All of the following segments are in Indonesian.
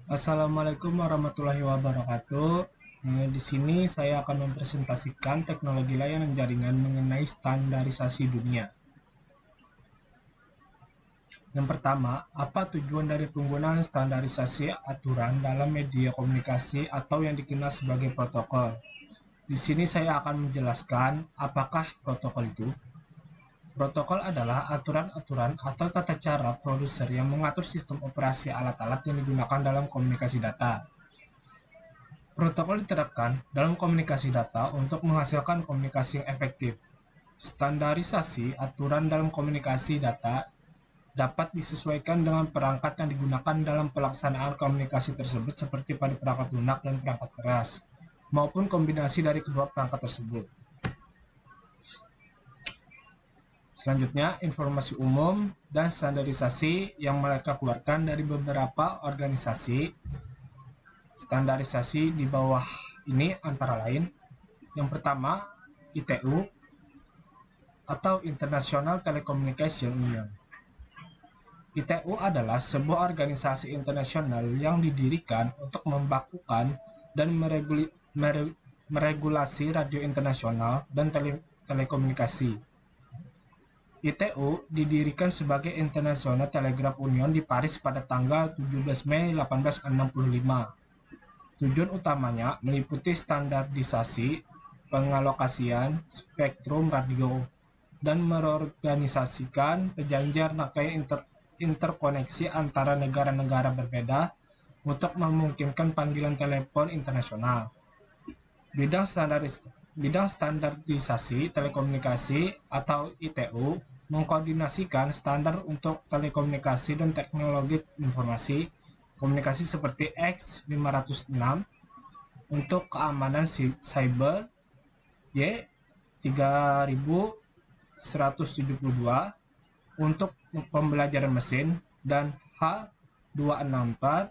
Assalamualaikum warahmatullahi wabarakatuh. Di sini saya akan mempresentasikan teknologi layanan jaringan mengenai standarisasi dunia. Yang pertama, apa tujuan dari penggunaan standarisasi aturan dalam media komunikasi atau yang dikenal sebagai protokol? Di sini saya akan menjelaskan apakah protokol itu. Protokol adalah aturan-aturan atau tata cara produser yang mengatur sistem operasi alat-alat yang digunakan dalam komunikasi data. Protokol diterapkan dalam komunikasi data untuk menghasilkan komunikasi yang efektif. Standarisasi aturan dalam komunikasi data dapat disesuaikan dengan perangkat yang digunakan dalam pelaksanaan komunikasi tersebut seperti pada perangkat lunak dan perangkat keras, maupun kombinasi dari kedua perangkat tersebut. Selanjutnya, informasi umum dan standarisasi yang mereka keluarkan dari beberapa organisasi. Standarisasi di bawah ini antara lain, yang pertama, ITU atau International Telecommunication Union. ITU adalah sebuah organisasi internasional yang didirikan untuk membakukan dan meregulasi radio internasional dan telekomunikasi. ITU didirikan sebagai International Telegraph Union di Paris pada tanggal 17 Mei 1865. Tujuan utamanya meliputi standarisasi, pengalokasian spektrum radio, dan mengorganisasikan perjanjian rangkaian interkoneksi antara negara-negara berbeda untuk memungkinkan panggilan telepon internasional. Bidang standarisasi telekomunikasi atau ITU mengkoordinasikan standar untuk telekomunikasi dan teknologi informasi komunikasi seperti X506 untuk keamanan cyber, Y3172 untuk pembelajaran mesin, dan H264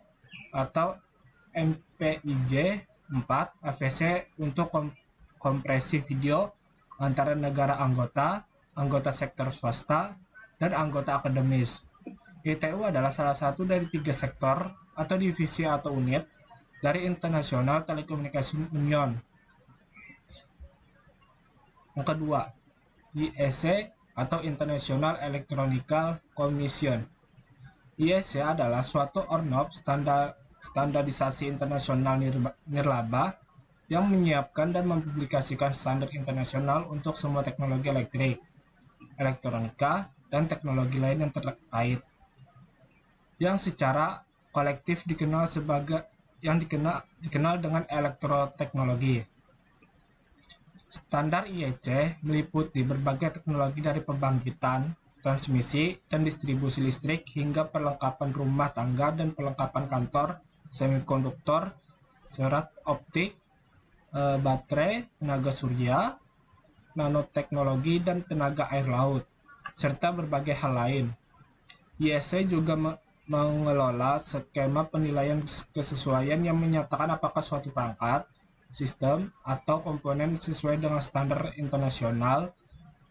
atau MPIJ 4 AVC untuk kompresi video antara negara anggota, anggota sektor swasta, dan anggota akademis. ITU adalah salah satu dari 3 sektor atau divisi atau unit dari International Telecommunication Union. Yang kedua, IEC atau International Electronical Commission. IEC adalah suatu ornob standarisasi internasional nirlaba yang menyiapkan dan mempublikasikan standar internasional untuk semua teknologi elektrik, elektronika, dan teknologi lain yang terkait, yang secara kolektif dikenal dengan elektroteknologi. Standar IEC meliputi berbagai teknologi dari pembangkitan, transmisi, dan distribusi listrik hingga perlengkapan rumah tangga dan perlengkapan kantor, semikonduktor, serat optik, baterai, tenaga surya, nanoteknologi, dan tenaga air laut, serta berbagai hal lain. IEC juga mengelola skema penilaian kesesuaian yang menyatakan apakah suatu perangkat, sistem, atau komponen sesuai dengan standar internasional.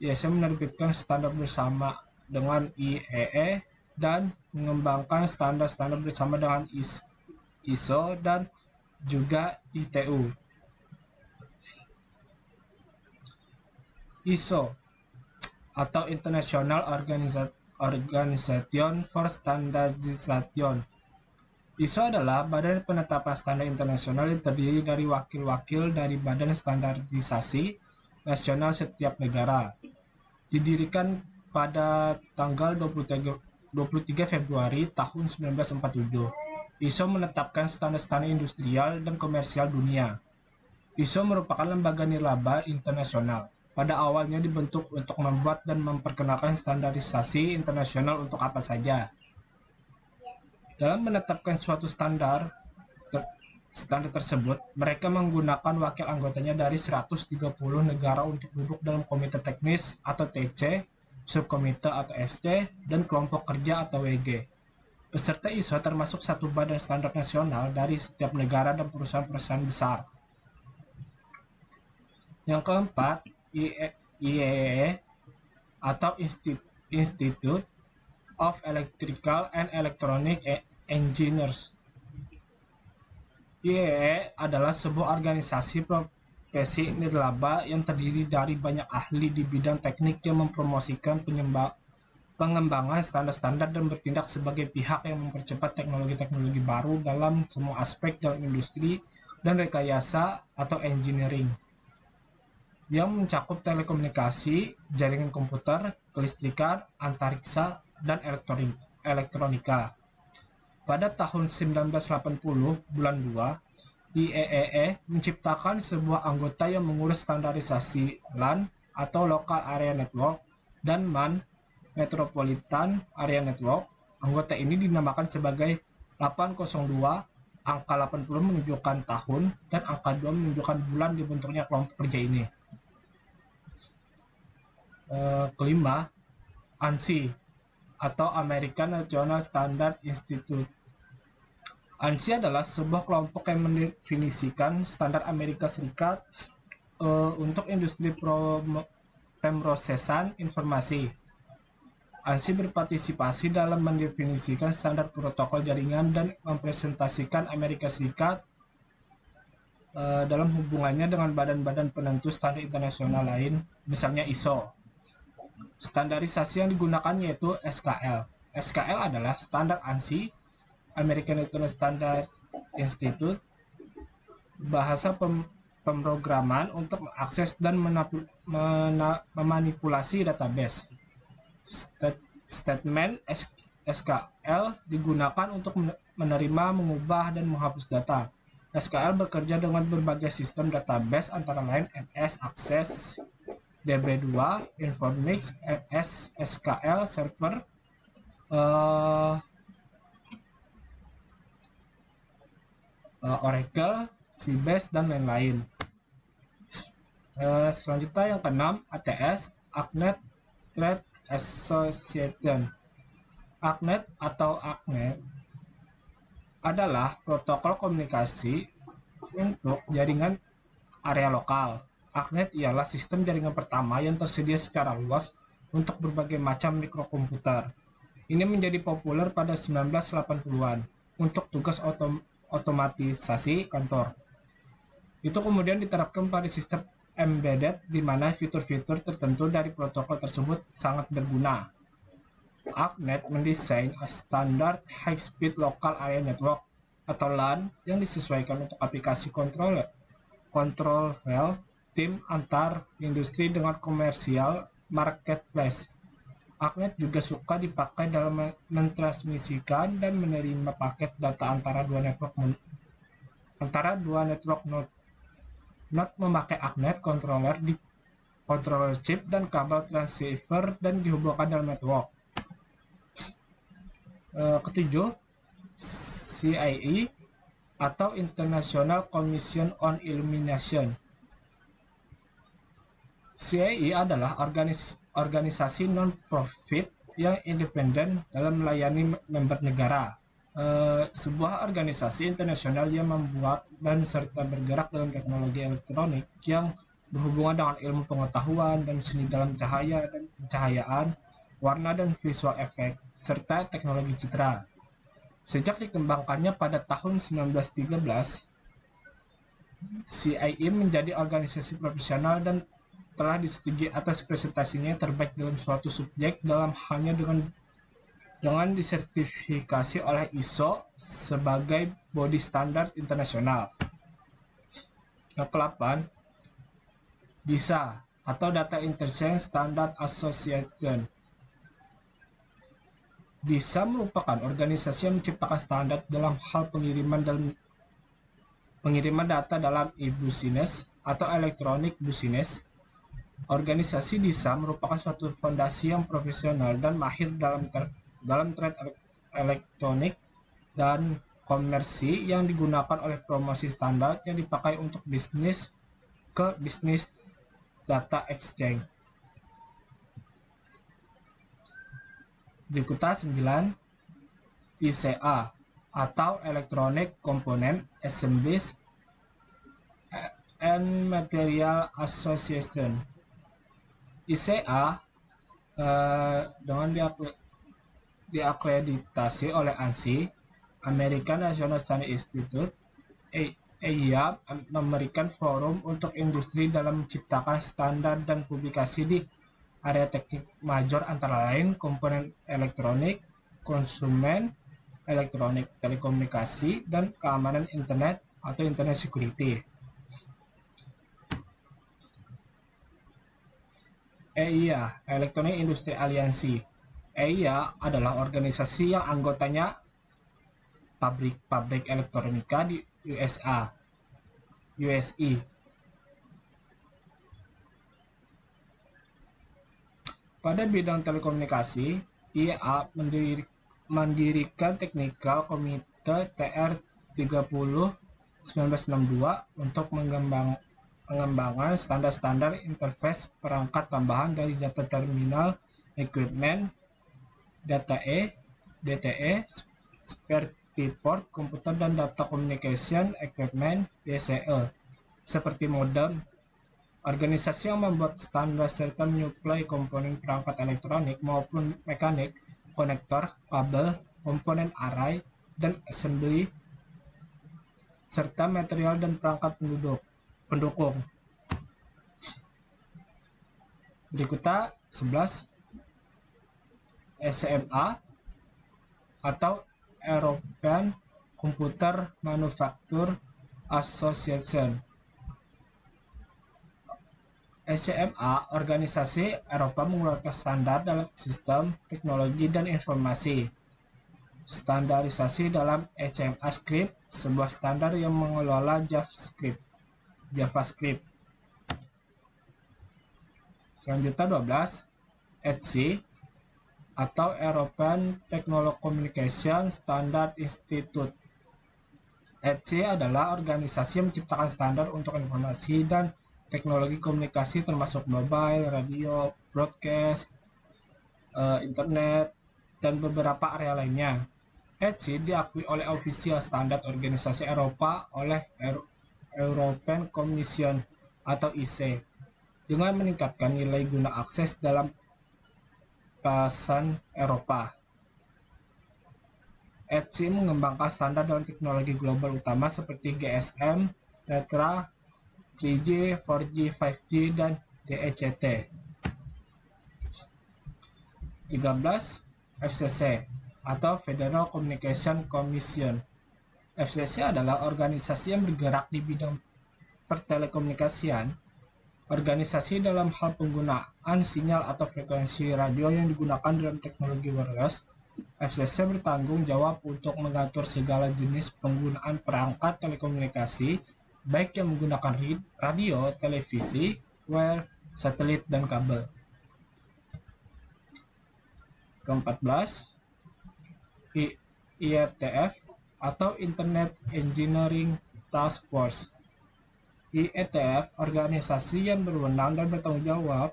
IEC menerbitkan standar bersama dengan IEE dan mengembangkan standar-standar bersama dengan ISO dan juga ITU. ISO atau International Organization for Standardization. ISO adalah Badan Penetapan Standar Internasional yang terdiri dari wakil-wakil dari Badan Standarisasi Nasional setiap negara. Didirikan pada tanggal 23 Februari tahun 1947. ISO menetapkan standar-standar industrial dan komersial dunia. ISO merupakan lembaga nirlaba internasional. Pada awalnya dibentuk untuk membuat dan memperkenalkan standarisasi internasional untuk apa saja. Dalam menetapkan suatu standar tersebut, mereka menggunakan wakil anggotanya dari 130 negara untuk duduk dalam komite teknis atau TC, subkomite atau SC, dan kelompok kerja atau WG. Peserta ISO termasuk satu badan standar nasional dari setiap negara dan perusahaan-perusahaan besar. Yang keempat, IEEE atau Institute of Electrical and Electronic Engineers. IEEE adalah sebuah organisasi profesi nirlaba yang terdiri dari banyak ahli di bidang teknik yang mempromosikan pengembangan standar-standar dan bertindak sebagai pihak yang mempercepat teknologi-teknologi baru dalam semua aspek dalam industri dan rekayasa atau engineering, yang mencakup telekomunikasi, jaringan komputer, kelistrikan, antariksa, dan elektronika. Pada tahun 1980, bulan 2, IEEE menciptakan sebuah anggota yang mengurus standarisasi LAN atau Local Area Network dan MAN Metropolitan Area Network. Anggota ini dinamakan sebagai 802, angka 80 menunjukkan tahun, dan angka 2 menunjukkan bulan dibentuknya kelompok kerja ini. Kelima, ANSI atau American National Standard Institute. ANSI adalah sebuah kelompok yang mendefinisikan standar Amerika Serikat untuk industri pemrosesan informasi. ANSI berpartisipasi dalam mendefinisikan standar protokol jaringan dan mempresentasikan Amerika Serikat dalam hubungannya dengan badan-badan penentu standar internasional lain, misalnya ISO. Standarisasi yang digunakan yaitu SKL. SKL adalah standar ANSI, American National Standard Institute, bahasa pemrograman untuk mengakses dan memanipulasi database. Statement SKL digunakan untuk menerima, mengubah, dan menghapus data. SKL bekerja dengan berbagai sistem database antara lain MS Access, DB2, Informix, MS SKL Server, Oracle, Sybase, dan lain-lain. Selanjutnya yang keenam, ATS, ACNET Trade Association. ACNET atau ACNET adalah protokol komunikasi untuk jaringan area lokal. ACNET ialah sistem jaringan pertama yang tersedia secara luas untuk berbagai macam mikrokomputer. Ini menjadi populer pada 1980-an untuk tugas otomatisasi kantor. Itu kemudian diterapkan pada sistem embedded di mana fitur-fitur tertentu dari protokol tersebut sangat berguna. ACNET mendesain standar High Speed Local Area Network atau LAN yang disesuaikan untuk aplikasi kontrol tim antar industri dengan komersial marketplace. ACNET juga suka dipakai dalam mentransmisikan dan menerima paket data antara dua network node. Node memakai ACNET controller di controller chip dan kabel transceiver dan dihubungkan dalam network. Ketujuh, CIE atau International Commission on Illumination. CIE adalah organisasi non-profit yang independen dalam melayani member negara. Sebuah organisasi internasional yang membuat dan serta bergerak dalam teknologi elektronik yang berhubungan dengan ilmu pengetahuan dan seni dalam cahaya dan pencahayaan, warna dan visual effect, serta teknologi citra. Sejak dikembangkannya pada tahun 1913, CIE menjadi organisasi profesional dan telah disetujui atas presentasinya terbaik dalam suatu subjek dalam halnya dengan disertifikasi oleh ISO sebagai body standard internasional. Yang ke-8, DISA atau Data Interchange Standard Association. DISA merupakan organisasi yang menciptakan standar dalam hal pengiriman data dalam e-business atau electronic business. Organisasi DISA merupakan suatu fondasi yang profesional dan mahir dalam trade elektronik dan komersi yang digunakan oleh promosi standar yang dipakai untuk bisnis ke bisnis data exchange. Berikutnya 9, ICA atau Electronic Component Assemblies and Material Association. ICA dengan diakreditasi oleh ANSI, American National Standard Institute, EIA memberikan forum untuk industri dalam menciptakan standar dan publikasi di area teknik major antara lain komponen elektronik, konsumen elektronik, telekomunikasi, dan keamanan internet atau internet security. EIA, Electronic Industry Alliance. EIA adalah organisasi yang anggotanya pabrik-pabrik elektronika di USA. Pada bidang telekomunikasi, EIA mendirikan Technical Committee TR30 1962 untuk pengembangan standar-standar interface perangkat tambahan dari data terminal equipment, DTE, seperti port komputer dan data communication equipment (DCE), seperti modem. Organisasi yang membuat standar serta menyuplai komponen perangkat elektronik maupun mekanik, konektor, kabel, komponen array, dan assembly, serta material dan perangkat pendukung. Berikutnya 11 ECMA atau European Computer Manufacture Association. ECMA, organisasi Eropa, mengeluarkan standar dalam sistem, teknologi, dan informasi. Standarisasi dalam ECMA Script, sebuah standar yang mengelola JavaScript. Selanjutnya 12, ETSI atau European Telecommunication Standard Institute. ETSI adalah organisasi yang menciptakan standar untuk informasi dan teknologi komunikasi termasuk mobile, radio, broadcast, internet, dan beberapa area lainnya. ETSI diakui oleh Official Standard Organisasi Eropa oleh European Commission atau IC dengan meningkatkan nilai guna akses dalam kawasan Eropa. ETSI mengembangkan standar dan teknologi global utama seperti GSM, Tetra, 3G, 4G, 5G, dan DECT. 13. FCC atau Federal Communication Commission. FCC adalah organisasi yang bergerak di bidang pertelekomunikasian. Organisasi dalam hal penggunaan sinyal atau frekuensi radio yang digunakan dalam teknologi wireless. FCC bertanggung jawab untuk mengatur segala jenis penggunaan perangkat telekomunikasi, baik yang menggunakan radio, televisi, wire, satelit, dan kabel. Ke-14, IETF atau Internet Engineering Task Force. IETF, organisasi yang berwenang dan bertanggung jawab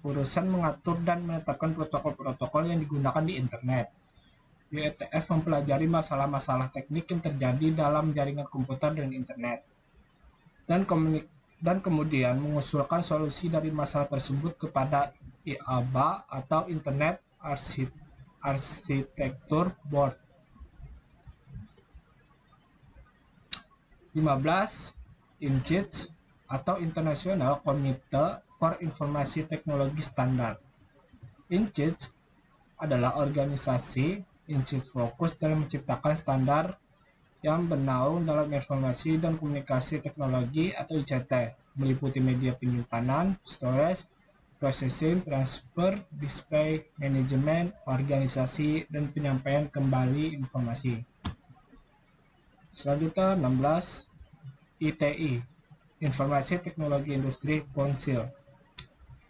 urusan mengatur dan menetapkan protokol-protokol yang digunakan di internet. IETF mempelajari masalah-masalah teknik yang terjadi dalam jaringan komputer dan internet, dan kemudian mengusulkan solusi dari masalah tersebut kepada IABA atau Internet Architecture Board. 15. INCIT atau International Committee for Informasi Teknologi Standar. INCIT adalah organisasi fokus dalam menciptakan standar yang bernaung dalam informasi dan komunikasi teknologi atau ICT, meliputi media penyimpanan, storage, processing, transfer, display, manajemen, organisasi, dan penyampaian kembali informasi. Selanjutnya 16, ITI, Informasi Teknologi Industri Council.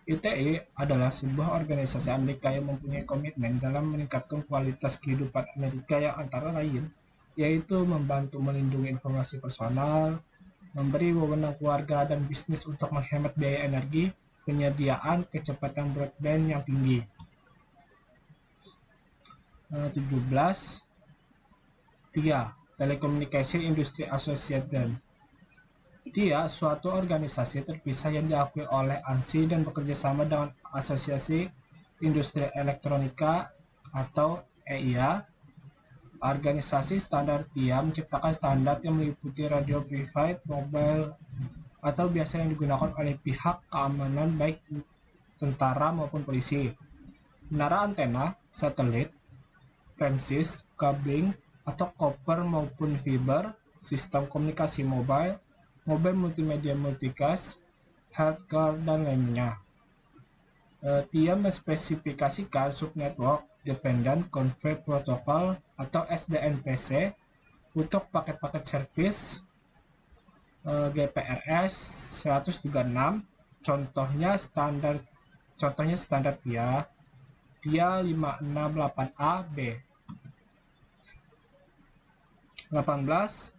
ITI adalah sebuah organisasi Amerika yang mempunyai komitmen dalam meningkatkan kualitas kehidupan Amerika yang antara lain yaitu membantu melindungi informasi personal, memberi wewenang keluarga dan bisnis untuk menghemat biaya energi, penyediaan kecepatan broadband yang tinggi. 17. TIA, Telecommunication Industry Association. TIA suatu organisasi terpisah yang diakui oleh ANSI dan bekerja sama dengan Asosiasi Industri Elektronika atau EIA Organisasi standar TIA menciptakan standar yang meliputi radio private, mobile, atau biasa yang digunakan oleh pihak keamanan baik tentara maupun polisi. Menara antena, satelit, PEMSIS, kabling, atau koper maupun fiber, sistem komunikasi mobile, mobil multimedia multicast, healthcare, dan lainnya. TIA mespesifikasikan subnetwork Dependent Converged Protocol atau SDNPC untuk paket-paket service GPRS 136. Contohnya standar TIA 568A-B. 18.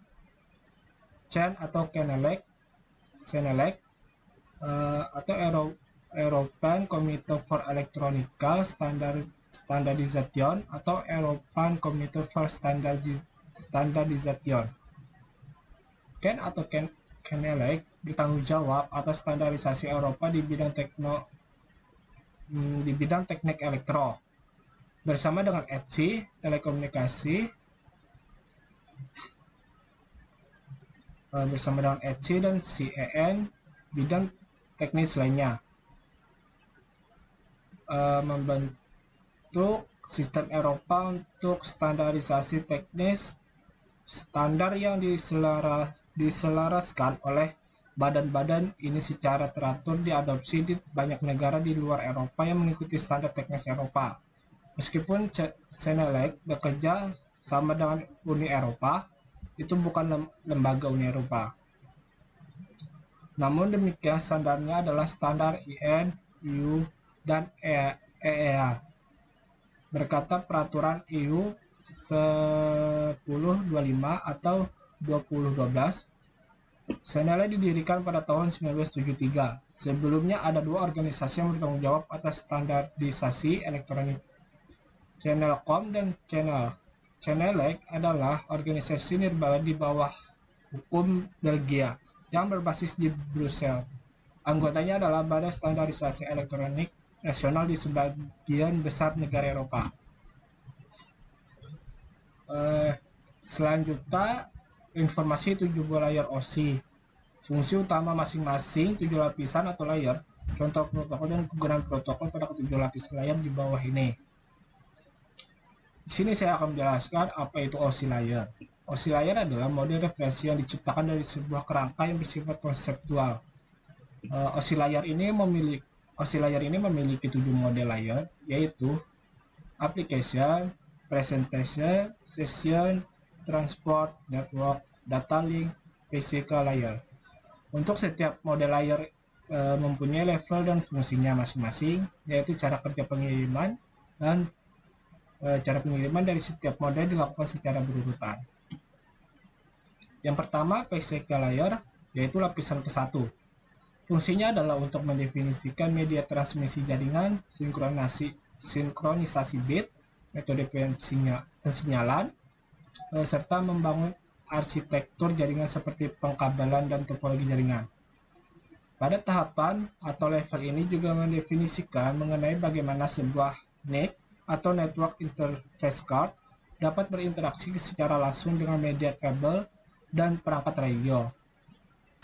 CAN atau CENELEC atau European Committee for Electronical Standardization atau European Committee for Standardization. CAN atau CENELEC bertanggung jawab atas standarisasi Eropa di bidang teknik elektro bersama dengan ETSI telekomunikasi dan CEN bidang teknis lainnya, membentuk sistem Eropa untuk standarisasi teknis standar yang diselaraskan oleh badan-badan ini secara teratur diadopsi di banyak negara di luar Eropa yang mengikuti standar teknis Eropa. Meskipun CENELEC bekerja sama dengan Uni Eropa, itu bukan lembaga Uni Eropa. Namun demikian standarnya adalah standar IN, EU, dan EEA. Berkata peraturan EU 1025 atau 2012, CENELEC didirikan pada tahun 1973. Sebelumnya ada dua organisasi yang bertanggung jawab atas standarisasi elektronik, CENELCOM dan CENEL. CENELEC adalah organisasi nirbaga di bawah hukum Belgia yang berbasis di Brussels. Anggotanya adalah Badan Standarisasi Elektronik Nasional di sebagian besar negara Eropa. Selanjutnya, informasi 7 buah layar OSI. Fungsi utama masing-masing 7 lapisan atau layer, contoh protokol dan kegunaan protokol pada ketujuh lapisan layar di bawah ini. Di sini saya akan menjelaskan apa itu OSI layer. OSI layer adalah model referensi yang diciptakan dari sebuah kerangka yang bersifat konseptual. OSI layer ini memiliki 7 model layer, yaitu application, presentation, session, transport, network, data link, physical layer. Untuk setiap model layer mempunyai level dan fungsinya masing-masing, yaitu cara kerja pengiriman dan cara pengiriman dari setiap model dilakukan secara berurutan. Yang pertama, physical layer, yaitu lapisan ke-1. Fungsinya adalah untuk mendefinisikan media transmisi jaringan, sinkronisasi bit, metode pensinyalan, serta membangun arsitektur jaringan seperti pengkabelan dan topologi jaringan. Pada tahapan atau level ini juga mendefinisikan mengenai bagaimana sebuah NIC atau Network Interface Card dapat berinteraksi secara langsung dengan media kabel dan perangkat radio.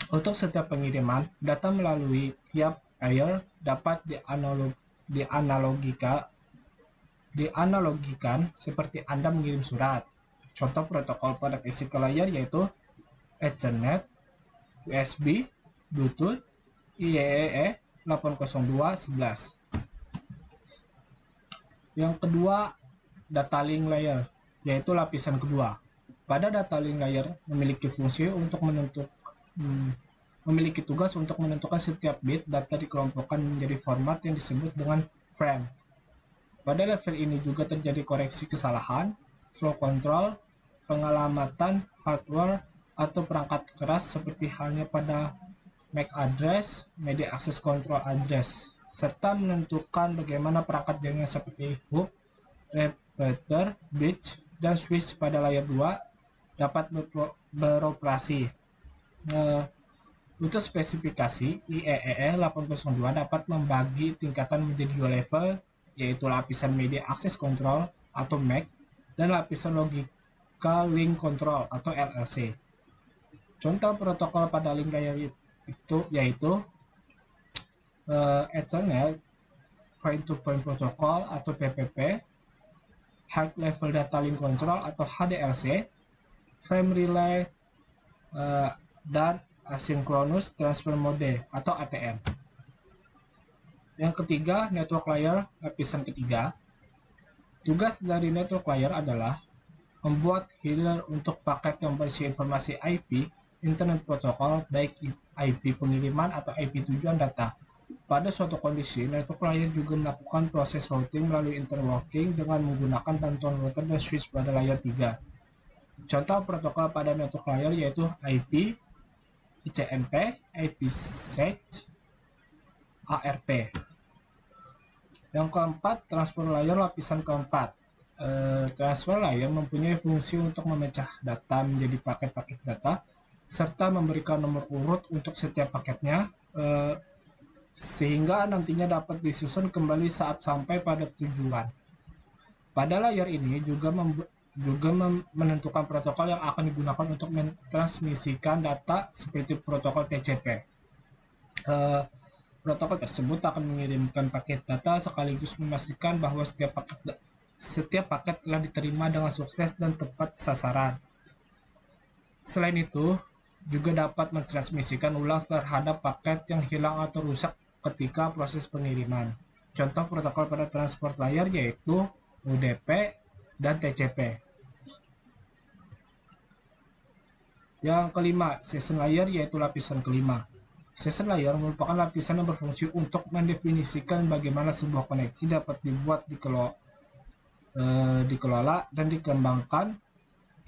Untuk setiap pengiriman, data melalui tiap layer dapat dianalogikan seperti Anda mengirim surat. Contoh protokol pada physical layer yaitu Ethernet, USB, Bluetooth, IEEE 802.11. Yang kedua, data link layer, yaitu lapisan kedua. Pada data link layer memiliki tugas untuk menentukan setiap bit data dikelompokkan menjadi format yang disebut dengan frame. Pada level ini juga terjadi koreksi kesalahan, flow control, pengalamatan hardware atau perangkat keras seperti halnya pada MAC address, media access control address, serta menentukan bagaimana perangkat jaringan seperti hub, repeater, bridge, dan switch pada layer 2 dapat beroperasi. Untuk spesifikasi, IEEE 802 dapat membagi tingkatan menjadi 2 level, yaitu lapisan media access control atau MAC dan lapisan ke link control atau LLC. Contoh protokol pada link layer itu yaitu Ethernet Point-to-Point Protocol atau PPP, High Level Data Link Control atau HDLC, Frame Relay, dan Asynchronous Transfer Mode atau ATM. Yang ketiga, network layer lapisan ketiga. Tugas dari network layer adalah membuat header untuk paket yang berisi informasi IP, Internet Protocol, baik IP pengiriman atau IP tujuan data. Pada suatu kondisi, network layer juga melakukan proses routing melalui interlocking dengan menggunakan bantuan router dan switch pada layer 3. Contoh protokol pada network layer yaitu IP, ICMP, IPsec, ARP. Yang keempat, transfer layer lapisan keempat. Transfer layer mempunyai fungsi untuk memecah data menjadi paket-paket data serta memberikan nomor urut untuk setiap paketnya, sehingga nantinya dapat disusun kembali saat sampai pada tujuan. Pada layer ini juga menentukan protokol yang akan digunakan untuk mentransmisikan data seperti protokol TCP. Protokol tersebut akan mengirimkan paket data sekaligus memastikan bahwa setiap paket telah diterima dengan sukses dan tepat sasaran. Selain itu, juga dapat mentransmisikan ulang terhadap paket yang hilang atau rusak ketika proses pengiriman. Contoh protokol pada transport layer yaitu UDP dan TCP. Yang kelima, session layer yaitu lapisan kelima. Session layer merupakan lapisan yang berfungsi untuk mendefinisikan bagaimana sebuah koneksi dapat dibuat, dikelola, dan dikembangkan.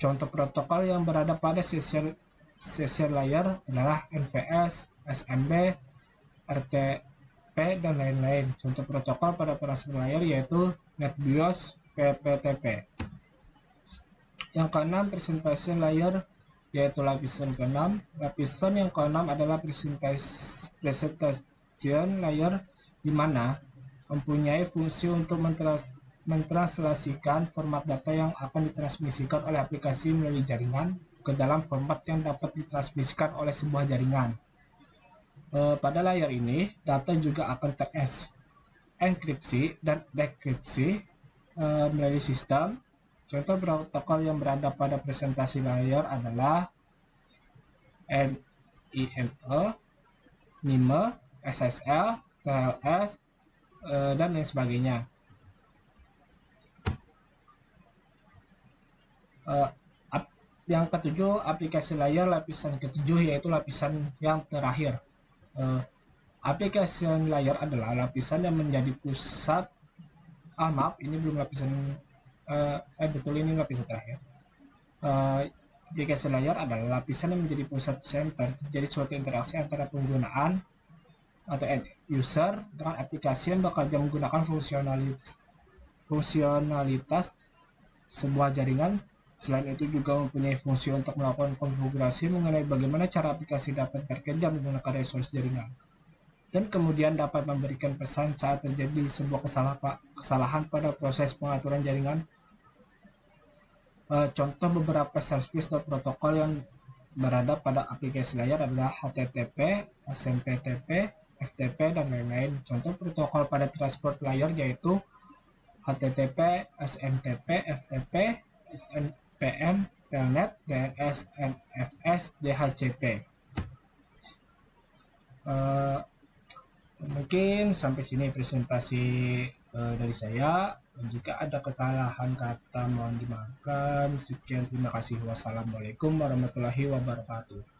Contoh protokol yang berada pada session layer adalah NVS, SMB, RTP, dan lain-lain. Contoh protokol pada transfer layer yaitu NetBIOS, PPTP. Yang keenam, presentation layer yaitu lapisan ke-6. Lapisan yang ke-6 adalah presentation layer di mana mempunyai fungsi untuk mentranslasikan format data yang akan ditransmisikan oleh aplikasi melalui jaringan ke dalam format yang dapat ditransmisikan oleh sebuah jaringan. Pada layar ini, data juga akan terenkripsi dan dekripsi melalui sistem. Contoh protokol yang berada pada presentasi layar adalah NIME, NIME, SSL, TLS, dan lain sebagainya. Yang ketujuh, aplikasi layar lapisan ketujuh yaitu lapisan yang terakhir. Aplikasi layar adalah lapisan yang menjadi pusat. Maaf, ini belum lapisan. Betul, ini lapisan terakhir. Aplikasi layar adalah lapisan yang menjadi pusat center terjadi suatu interaksi antara penggunaan atau end user dengan aplikasi yang bekerja menggunakan fungsionalitas sebuah jaringan. Selain itu juga mempunyai fungsi untuk melakukan konfigurasi mengenai bagaimana cara aplikasi dapat bekerja menggunakan resource jaringan, dan kemudian dapat memberikan pesan saat terjadi sebuah kesalahan pada proses pengaturan jaringan. Contoh beberapa service atau protokol yang berada pada aplikasi layar adalah HTTP, SMPTP, FTP, dan lain-lain. Contoh protokol pada transport layer yaitu HTTP, SMTP, FTP, SNPM, Telnet, DNS, NFS, DHCP. Mungkin sampai sini presentasi dari saya. Jika ada kesalahan kata mohon dimaafkan. Sekian, terima kasih. Wassalamualaikum warahmatullahi wabarakatuh.